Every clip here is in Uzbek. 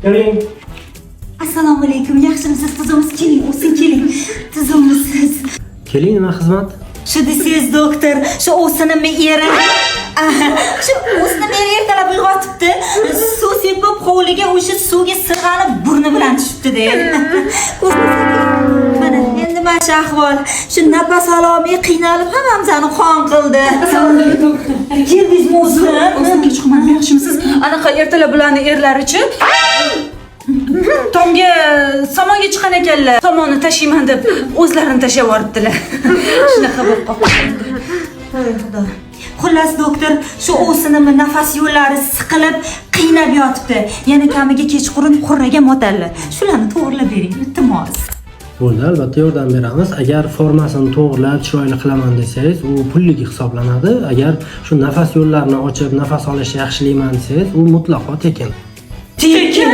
Keling. Assalomu alaykum. Yaxshimisiz? Tuzumsiz? Keling, o'sin keling. Tuzumsiz? Keling, nima xizmat? Shu desiz doktor, shu o'sinimni eri. Shu o'sinimni eri ertalab uyg'otibdi. Suv sepib hovliga o'sha suvga sirg'alib burni bilan tushibdi-da. Mana endi mana shu ahvol. Shu nafas ololmay qiynalib hammamizni qon qildi. Assalomu alaykum. Keldingizmi o'zim? O'zimga chiqman, yaxshimisiz? Anaqa ertalab bularni erlarichi? Tomga somonga chiqqan ekanlar. Somonni tashiyman deb o'zlarini tashab yuboribdilar. Shunaqa bo'lib qoldi. Voy xudo. Xullas doktor, shu o'sinimni nafas yo'llari siqilib, qiynab yotibdi. Yana kamiga kechqurun qurraga motalli. Shularni to'g'rilab bering, iltimos. Bo'ldi, albatta yordam beramiz. Agar formasini to'g'rilab, chiroyli qilaman desangiz, u pullik hisoblanadi. Agar shu nafas yo'llarini ochib, nafas olishni yaxshilayman desangiz, u mutlaqo tekin. Tekin?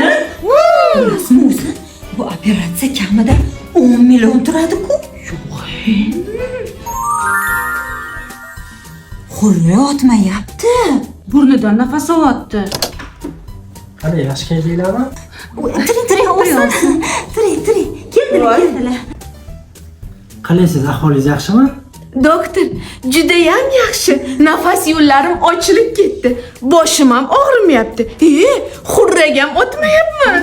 Rasmi o'zi, bu operatsiya kamida 10 million turadi-ku. Xurri otmayapti. Burnidan nafas olyapti. Qani, yaxshi keldinglarmi? Tiring, o'sin. Tiring. Keldilar. Qalaysiz, ahvolingiz yaxshimi? Doktor, judayam yaxshi. Nafas yo'llarim ochilib ketdi. Boshim ham og'rimayapti. Xurragam o'tmayapman.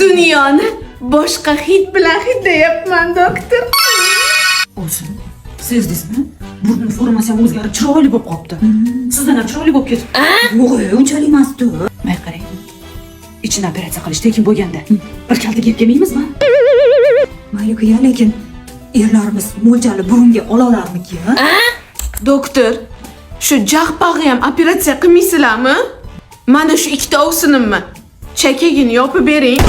Dunyoni boshqa hid bilan hidlayapman, doktor. O'zim, sezdingizmi? Burni formasi ham o'zgarib chiroyli bo'lib qolibdi. Sizdan ham chiroyli bo'lib ketdi. Yo'q, unchalik emas-ku. May qarang. Ichini operatsiya qilish tekin bo'lganda bir kalta gap yemaymizmi? Mayli-ku, lekin erlarimiz mo'ljali burunga olalarmiki? Doktor, shu jag'pag'i ham operatsiya qilmaysizlarmi? Mana shu ikkita o'sinimmi? Chakagini yopib bering.